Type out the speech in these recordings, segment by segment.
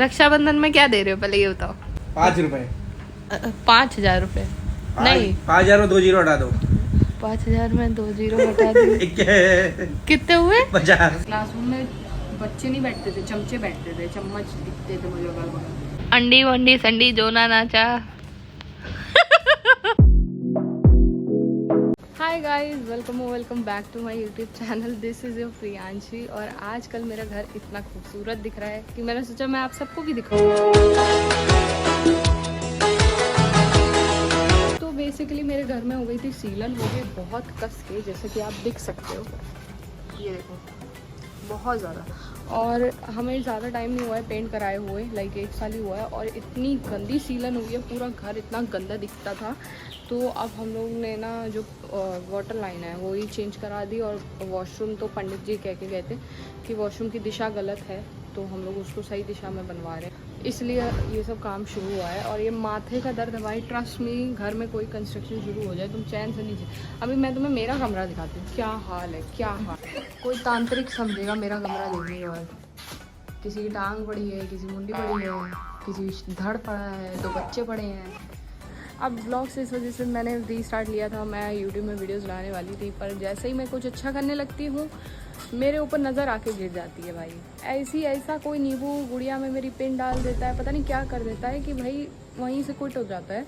रक्षाबंधन में क्या दे रहे हो पहले ये बताओ। 5 रुपए। 5,000 रुपए नहीं 5,000 में 2 जीरो हटा दो। 5,000 में 2 जीरो हटा दो कितने हुए? 50। क्लासरूम में बच्चे नहीं बैठते थे, चमचे बैठते थे, चम्मच दिखते थे मुझे अगल बगल। अंडी वंडी संडी जो ना नाचा। Hi guys, welcome back to my YouTube channel. This is your Priyanshi. और आजकल मेरा घर इतना खूबसूरत दिख रहा है कि मैंने सोचा मैं आप सबको भी दिखाऊं। तो बेसिकली मेरे घर में हो गई थी सीलन, हो गई बहुत कस के, जैसे कि आप देख सकते हो। ये देखो बहुत ज़्यादा। और हमें ज़्यादा टाइम नहीं हुआ है पेंट कराए हुए, लाइक 1 साल ही हुआ है। और इतनी गंदी सीलन हुई है, पूरा घर इतना गंदा दिखता था। तो अब हम लोग ने ना जो वाटर लाइन है वो ही चेंज करा दी। और वॉशरूम तो पंडित जी कह के गए थे कि वॉशरूम की दिशा गलत है, तो हम लोग उसको सही दिशा में बनवा रहे हैं, इसलिए ये सब काम शुरू हुआ है। और ये माथे का दर्द है भाई, ट्रस्ट मी, घर में कोई कंस्ट्रक्शन शुरू हो जाए तुम चैन से नहीं। अभी मैं तुम्हें मेरा कमरा दिखाती हूँ, क्या हाल है, क्या हाल। कोई तांत्रिक समझेगा मेरा कमरा देखने के बाद। किसी की टांग पड़ी है, किसी मुंडी पड़ी है, किसी धड़ पड़ा है, 2 बच्चे पड़े हैं। अब ब्लॉग्स इस वजह से मैंने रीस्टार्ट लिया था। मैं यूट्यूब में वीडियोस लाने वाली थी, पर जैसे ही मैं कुछ अच्छा करने लगती हूँ मेरे ऊपर नज़र आके गिर जाती है भाई। ऐसा कोई नींबू गुड़िया में मेरी पिन डाल देता है, पता नहीं क्या कर देता है कि भाई वहीं से क्विट हो जाता है।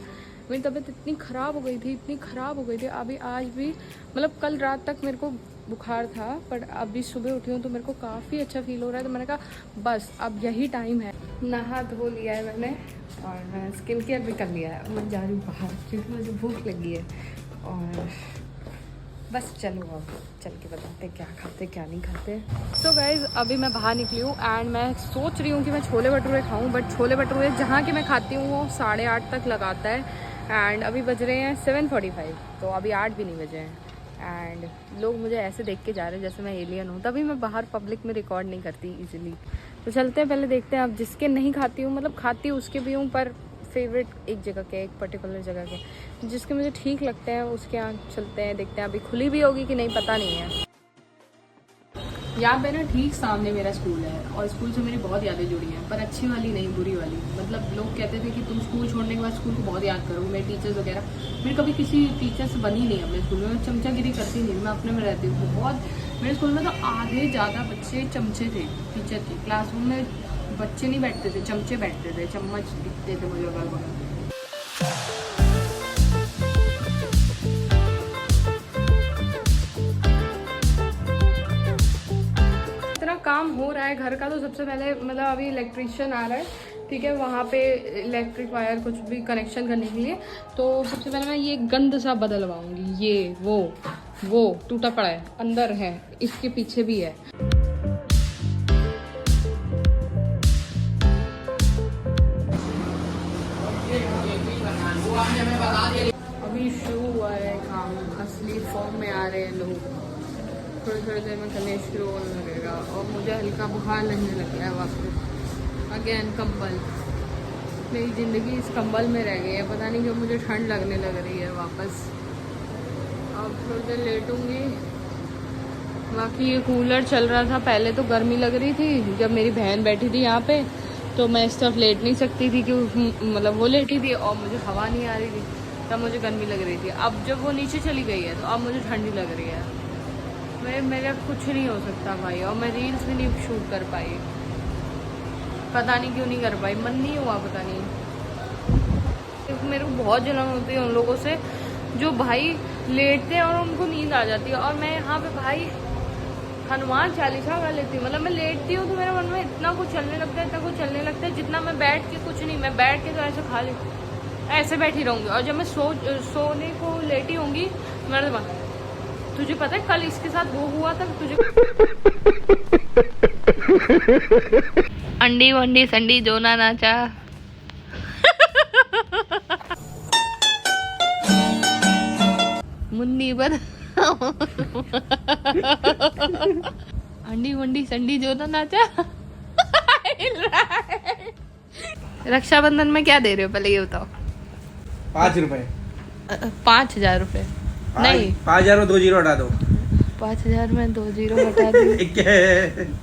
मेरी तबीयत इतनी ख़राब हो गई थी, अभी आज भी, मतलब कल रात तक मेरे को बुखार था, पर अभी सुबह उठी हूँ तो मेरे को काफ़ी अच्छा फील हो रहा है। तो मैंने कहा बस अब यही टाइम है। नहा धो लिया है मैंने और स्किन केयर भी कर लिया है। मैं जा रही हूँ बाहर क्योंकि मुझे भूख लगी है। और बस चलो अब चल के बताते क्या खाते क्या नहीं खाते। तो गाइज़ अभी मैं बाहर निकली हूँ एंड मैं सोच रही हूँ कि मैं छोले भटूरे खाऊँ, बट छोले भटूरे जहाँ के मैं खाती हूँ वो 8:30 तक लगाता है। एंड अभी बज रहे हैं 7:45, तो अभी 8 भी नहीं बजे हैं। एंड लोग मुझे ऐसे देख के जा रहे हैं जैसे मैं एलियन हूँ, तभी मैं बाहर पब्लिक में रिकॉर्ड नहीं करती इजीली। तो चलते हैं, पहले देखते हैं। अब जिसके नहीं खाती हूँ, मतलब खाती हूँ उसके भी हूँ, पर फेवरेट एक जगह के, एक पर्टिकुलर जगह के, जिसके मुझे ठीक लगते हैं उसके यहाँ चलते हैं, देखते हैं। अभी खुली भी होगी कि नहीं पता नहीं है। यहाँ पे ना ठीक सामने मेरा स्कूल है और स्कूल से मेरी बहुत यादें जुड़ी हैं, पर अच्छी वाली नहीं, बुरी वाली। मतलब लोग कहते थे कि तुम स्कूल छोड़ने के बाद स्कूल को बहुत याद करोगे, मेरे टीचर्स वगैरह। मेरी कभी किसी टीचर से बनी नहीं अपने स्कूल में, मैं चमचागिरी करती नहीं, मैं अपने में रहती हूँ बहुत। मेरे स्कूल में तो आधे ज़्यादा बच्चे चमचे थे टीचर के। क्लासरूम में बच्चे नहीं बैठते थे, चमचे बैठते थे, चम्मच दिखते थे मुझे अगल बगल। काम हो रहा है घर का, तो सबसे पहले मतलब अभी इलेक्ट्रिशियन आ रहा है, ठीक है, वहाँ पे इलेक्ट्रिक वायर कुछ भी कनेक्शन करने के लिए। तो सबसे पहले मैं ये गंद सा बदलवाऊंगी। ये वो टूटा पड़ा है, अंदर है, इसके पीछे भी है। अभी शुरू हुआ है काम, असली फॉर्म में आ रहे हैं लोग। थोड़ी देर में करने शुरू होने लगेगा। और मुझे हल्का बुखार लगने लग गया है वापस। अगेन कंबल, मेरी ज़िंदगी इस कंबल में रह गई है, पता नहीं क्यों मुझे ठंड लगने लग रही है वापस। अब थोड़ी देर लेटूंगी। बाकी ये कूलर चल रहा था पहले, तो गर्मी लग रही थी जब मेरी बहन बैठी थी यहाँ पे, तो मैं इस तरफ लेट नहीं सकती थी कि मतलब वो लेटी थी और मुझे हवा नहीं आ रही थी, तब मुझे गर्मी लग रही थी। अब जब वो नीचे चली गई है तो अब मुझे ठंडी लग रही है। मेरा कुछ नहीं हो सकता भाई। और मैं रील्स भी नहीं शूट कर पाई, पता नहीं क्यों नहीं कर पाई, मन नहीं हुआ, पता नहीं। मेरे को बहुत जलन होती है उन लोगों से जो भाई लेटते हैं और उनको नींद आ जाती है। और मैं यहाँ पे भाई हनुमान चालीसा कर लेती हूँ। मतलब मैं लेटती हूँ तो मेरे मन में इतना कुछ चलने लगता है, जितना मैं बैठ के कुछ नहीं। मैं बैठ के तो ऐसे खा ली, ऐसे बैठी रहूँगी। और जब मैं सोने को लेटी होंगी, मेरा दिमाग, तुझे पता है कल इसके साथ वो हुआ था, तुझे अंडी वंडी संडी जो ना नाचा। मुन्नी पर अंडी वंडी संडी जो ना नाचा। रक्षाबंधन में क्या दे रहे हो पहले ये बताओ। 5 रुपए। 5,000 रुपए नहीं 5,000 में 2 जीरो हटा दो। 5,000 में 2 जीरो हटा दो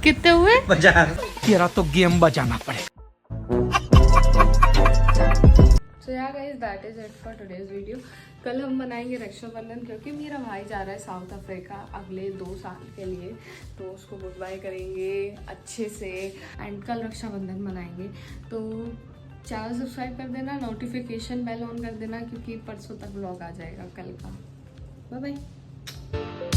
कितने हुए? 50। तेरा तो गेम बजाना पड़ेगा। सो या guys that is it for today's video. कल हम मनाएंगे रक्षाबंधन क्योंकि मेरा भाई जा रहा है साउथ अफ्रीका अगले 2 साल के लिए, तो उसको गुड बाय करेंगे अच्छे से एंड कल रक्षाबंधन मनाएंगे। तो चैनल सब्सक्राइब कर देना, नोटिफिकेशन बेल ऑन कर देना क्योंकि परसों तक व्लॉग आ जाएगा कल का। Bye bye.